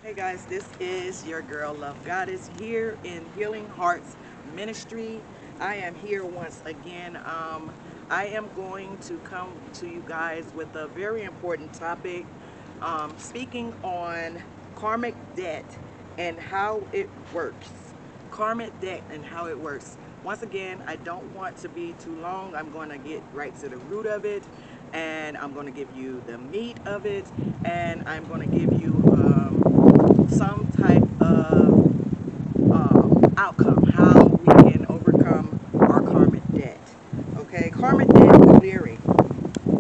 Hey guys, this is your girl Love Goddess here in Healing Hearts Ministry. I am here once again. I am going to come to you guys with a very important topic, speaking on karmic debt and how it works. Karmic debt and how it works. Once again, I don't want to be too long. I'm going to get right to the root of it, and I'm going to give you the meat of it, and I'm going to give you some type of outcome, how we can overcome our karmic debt. Okay, karmic debt clearing.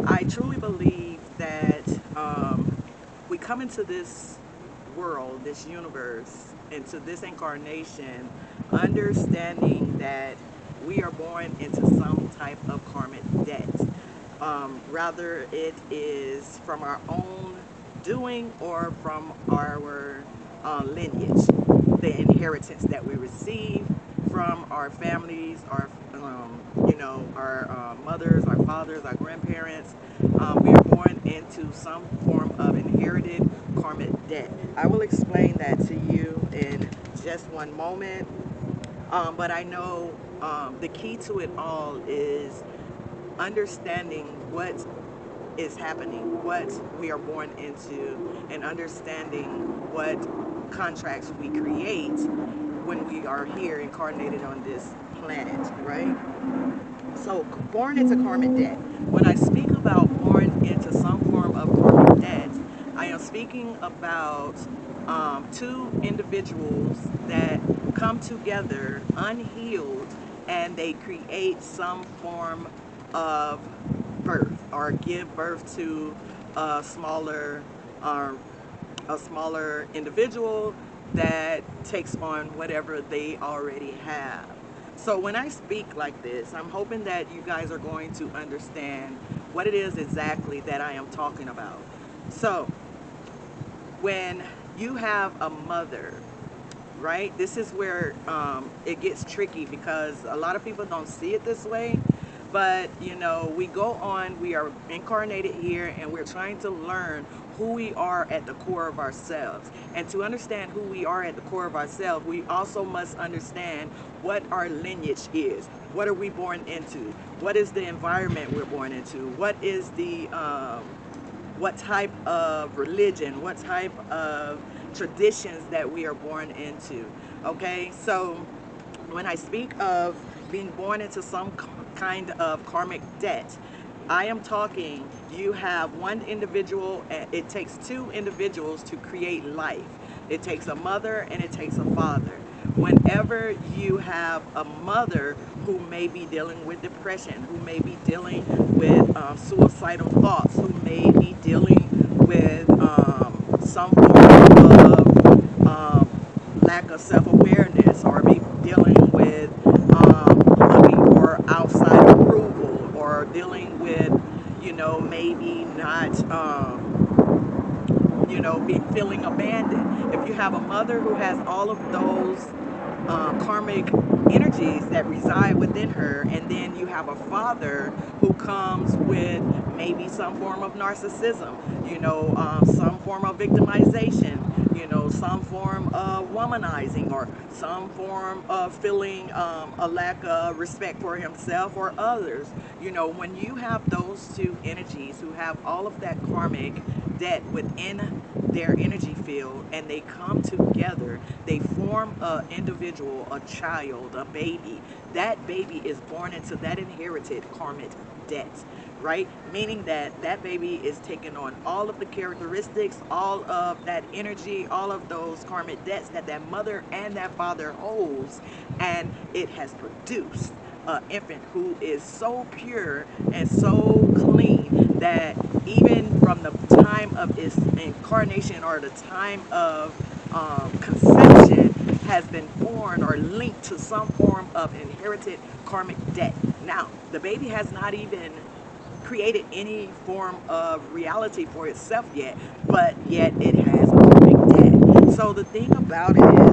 I truly believe that we come into this world, this universe, into this incarnation, understanding that we are born into some type of karmic debt. Rather, it is from our own doing or from our lineage, the inheritance that we receive from our families, our mothers, our fathers, our grandparents. We are born into some form of inherited karmic debt. I will explain that to you in just one moment. But I know the key to it all is understanding what is happening, what we are born into, and understanding what contracts we create when we are here incarnated on this planet, right? So, born into karmic debt. When I speak about born into some form of karmic debt, I am speaking about two individuals that come together unhealed and they create some form of birth or give birth to a smaller uh, a smaller individual that takes on whatever they already have. So when I speak like this, I'm hoping that you guys are going to understand what it is exactly that I am talking about. So when you have a mother, right? This is where it gets tricky because a lot of people don't see it this way. But, we go on, we are incarnated here, and we're trying to learn who we are at the core of ourselves. And to understand who we are at the core of ourselves, we also must understand what our lineage is. What are we born into? What is the environment we're born into? What type of religion, what type of traditions that we are born into. Okay, so when I speak of being born into some kind of karmic debt, I am talking, you have one individual, it takes two individuals to create life. It takes a mother and it takes a father. Whenever you have a mother who may be dealing with depression, who may be dealing with suicidal thoughts, who may be dealing with some form of lack of self-awareness, or be dealing with looking for outside approval, or dealing with, maybe not be feeling abandoned. If you have a mother who has all of those karmic energies that reside within her, and then you have a father who comes with maybe some form of narcissism, some form of victimization, some form of womanizing, or some form of feeling a lack of respect for himself or others. When you have those two energies who have all of that karmic debt within their energy field, and they come together, they form an individual, a child, a baby. That baby is born into that inherited karmic debt, right? Meaning that that baby is taking on all of the characteristics, all of that energy, all of those karmic debts that that mother and that father holds, and it has produced an infant who is so pure and so clean that even from the time of its incarnation, or the time of conception, has been born or linked to some form of inherited karmic debt. Now, the baby has not even created any form of reality for itself yet, but yet it has a karmic debt. So the thing about it is,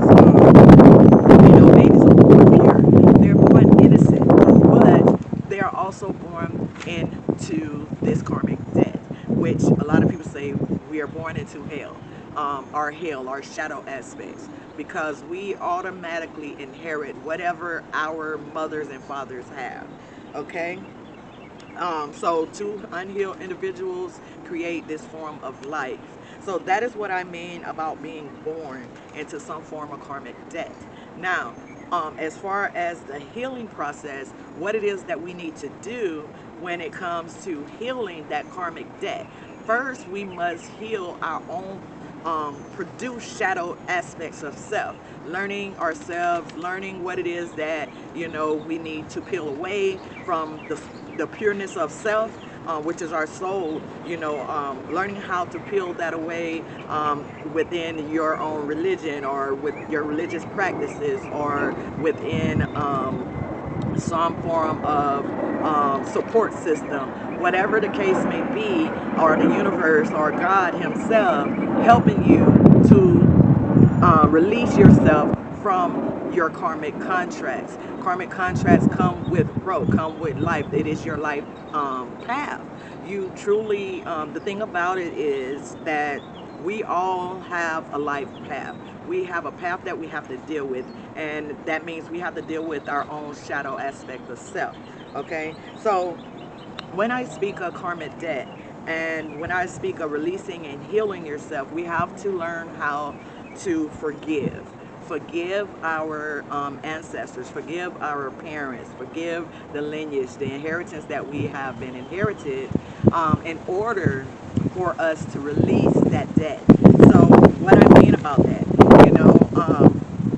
babies are born pure, they're born innocent, but they are also born into this karmic debt, which a lot of people say we are born into hell. our hell, our shadow aspects, because we automatically inherit whatever our mothers and fathers have. Okay? So two unhealed individuals create this form of life. So that is what I mean about being born into some form of karmic debt. Now, as far as the healing process, what it is that we need to do when it comes to healing that karmic debt. First, we must heal our own produce shadow aspects of self, learning ourselves, learning what it is that we need to peel away from the pureness of self, which is our soul. Learning how to peel that away within your own religion, or with your religious practices, or within some form of support system, whatever the case may be, or the universe or God Himself helping you to release yourself from your karmic contracts. Karmic contracts come with growth, come with life. It is your life path. You truly, the thing about it is that we all have a life path. We have a path that we have to deal with, and that means we have to deal with our own shadow aspect of self. Okay? So, when I speak of karmic debt, and when I speak of releasing and healing yourself, we have to learn how to forgive. Forgive our ancestors, forgive our parents, forgive the lineage, the inheritance that we have been inherited, in order for us to release that debt. So, what I mean about that,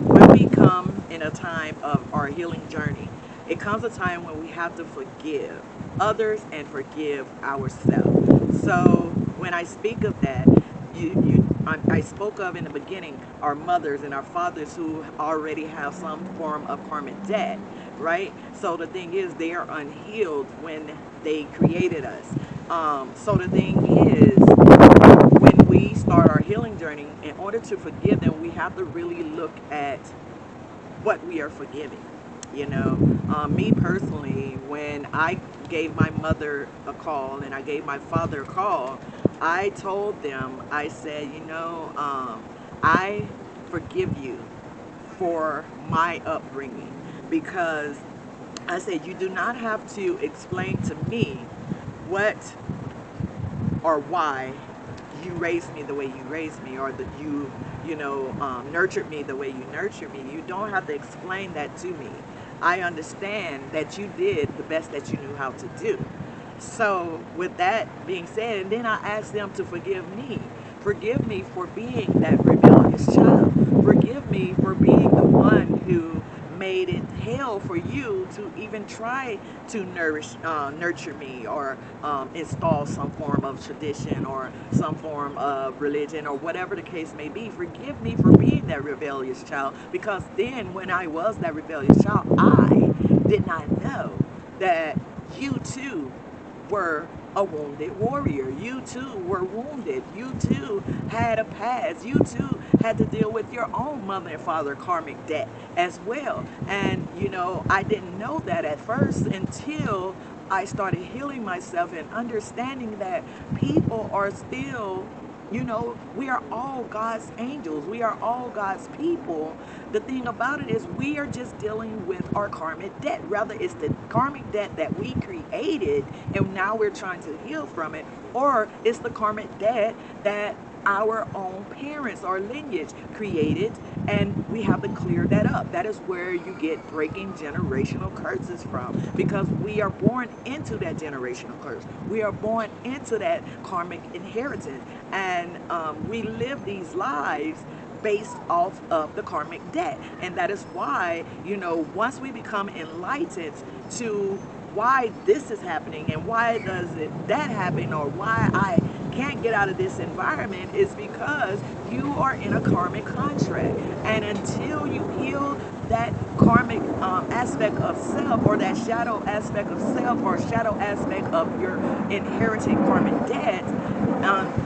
when we come in a time of our healing journey, it comes a time when we have to forgive others and forgive ourselves. So when I speak of that, I spoke of in the beginning our mothers and our fathers who already have some form of karmic debt, right? So the thing is, they are unhealed when they created us. So the thing is, when we start our healing journey, in order to forgive them, we have to really look at what we are forgiving. Me personally, when I gave my mother a call and I gave my father a call, I told them, I said, I forgive you for my upbringing, because I said, you do not have to explain to me what or why you raised me the way you raised me, or that nurtured me the way you nurtured me. You don't have to explain that to me. I understand that you did the best that you knew how to do. So with that being said, and then I asked them to forgive me. Forgive me for being that rebellious child. Forgive me for being the one who made it hell for you to even try to nurture me, or install some form of tradition or some form of religion, or whatever the case may be. Forgive me for being that rebellious child, because then when I was that rebellious child, I did not know that you too were a wounded warrior. You too were wounded. You too had a past. You too had to deal with your own mother and father karmic debt as well. And I didn't know that at first until I started healing myself and understanding that people are still, we are all God's angels. We are all God's people. The thing about it is, we are just dealing with our karmic debt. Rather, it's the karmic debt that we created and now we're trying to heal from it, or it's the karmic debt that our own parents or lineage created, and we have to clear that up. That is where you get breaking generational curses from, because we are born into that generational curse. We are born into that karmic inheritance, and we live these lives based off of the karmic debt. And that is why, once we become enlightened to why this is happening and why does it that happen, or why I can't get out of this environment, is because you are in a karmic contract. And until you heal that karmic aspect of self, or that shadow aspect of self, or shadow aspect of your inherited karmic debt,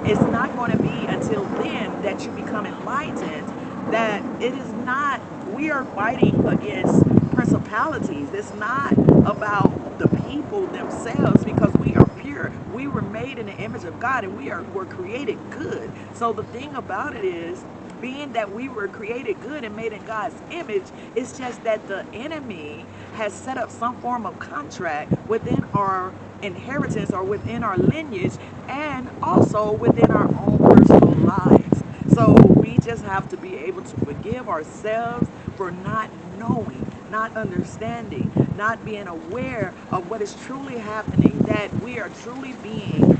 it's not going to be until then that you become enlightened, that it is not, we are fighting against principalities. It's not about the people themselves, because we are pure we were made in the image of God, and were created good. So the thing about it is, being that we were created good and made in God's image, it's just that the enemy has set up some form of contract within our inheritance or within our lineage, and also within our own personal lives. So we just have to be able to forgive ourselves for not knowing, not understanding, not being aware of what is truly happening, that we are truly being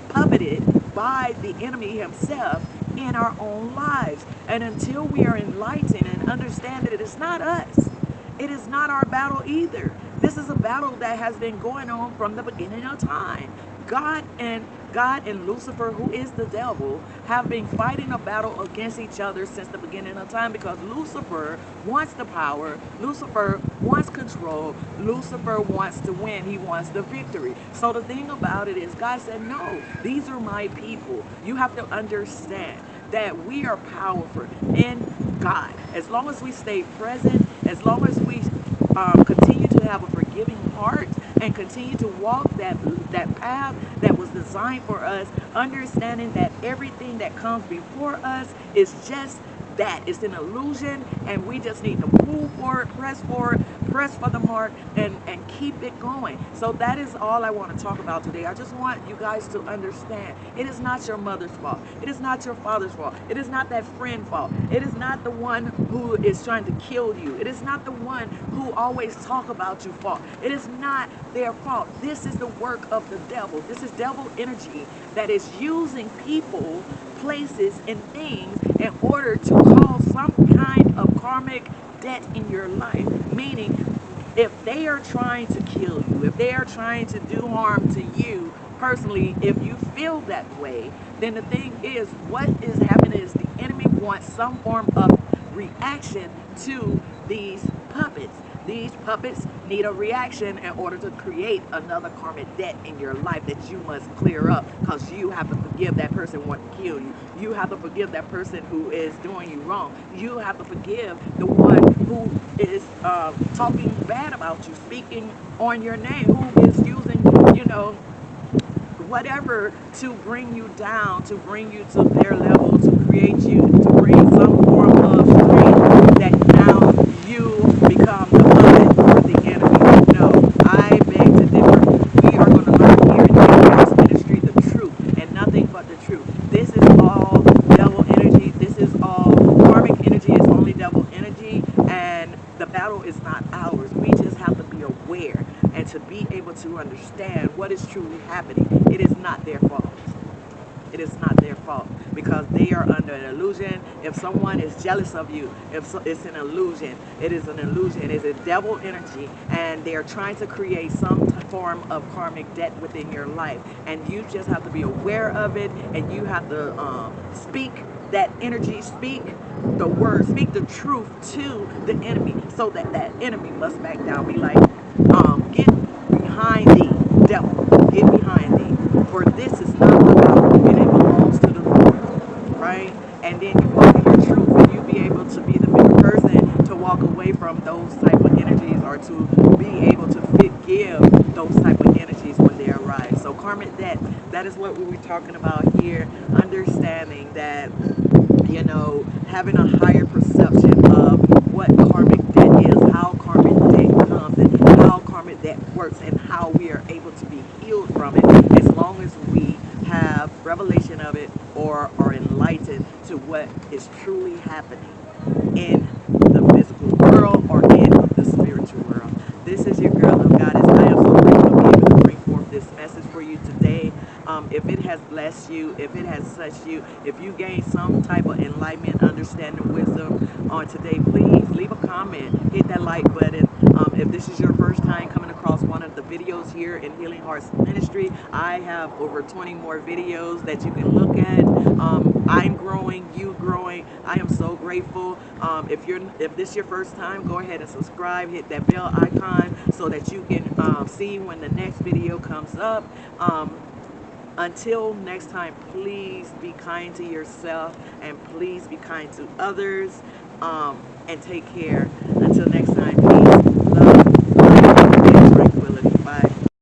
puppeted by the enemy himself in our own lives. And until we are enlightened and understand that it is not us, it is not our battle either. This is a battle that has been going on from the beginning of time. God and Lucifer, who is the devil, have been fighting a battle against each other since the beginning of time, because Lucifer wants the power, Lucifer wants control, Lucifer wants to win, he wants the victory. So the thing about it is, God said, no, these are my people. You have to understand that we are powerful in God. As long as we stay present, as long as we continue to have a forgiving heart and continue to walk that path that was designed for us, understanding that everything that comes before us is just that. It's an illusion, and we just need to move forward, press for the mark, and keep it going. So that is all I want to talk about today. I just want you guys to understand, it is not your mother's fault. It is not your father's fault. It is not that friend's fault. It is not the one who is trying to kill you. It is not the one who always talk about you fault. It is not their fault. This is the work of the devil. This is devil energy that is using people, places, and things in order to cause some kind of karmic debt in your life. Meaning, if they are trying to kill you, if they are trying to do harm to you personally, if you feel that way, then the thing is, what is happening is the enemy wants some form of reaction to these puppets. These puppets need a reaction in order to create another karmic debt in your life that you must clear up, because you have to forgive that person who wants to kill you. You have to forgive that person who is doing you wrong. You have to forgive the one who is talking bad about you, speaking on your name, who is using, whatever to bring you down, to bring you to their level, to create you, to bring some form of strength that now you become the puppet for the enemy. No, I beg to differ. We are going to learn here in the ministry the truth and nothing but the truth. This is all devil energy. This is all karmic energy. It's only devil energy, and the battle is not ours. We just have to be aware and to be able to understand what is truly happening. It is not their fault. It is not their fault, because they are under an illusion. If someone is jealous of you, it's an illusion. It is an illusion. It is a devil energy, and they are trying to create some form of karmic debt within your life. And you just have to be aware of it, and you have to speak that energy, speak the word, speak the truth to the enemy, so that that enemy must back down. Be like, get behind thee, devil, get behind thee, for this is not my power, and it belongs to the Lord, right? And then you walk in your truth, and you be able to be the better person to walk away from those type of energies, or to be able to forgive those type of energies when they arise. So karmic debt, that is what we were talking about here, understanding that, having a higher perception of what karmic debt is, how karmic debt comes, and how karmic debt works, and how we are able to be healed from it, as long as we have revelation of it, or are enlightened to what is truly happening in the physical world or in the spiritual world. This is your girl of Goddess. I am so grateful to be able to bring forth this message for you today. If it has blessed you, if it has touched you, if you gain some type of enlightenment, understanding, wisdom on today, please leave a comment, hit that like button. If this is your first time coming across one of the videos here in Healing Hearts Ministry, I have over 20 more videos that you can look at. I'm growing, you growing. I am so grateful. If this is your first time, go ahead and subscribe, hit that bell icon so that you can see when the next video comes up. Until next time, please be kind to yourself, and please be kind to others, and take care. Until next time.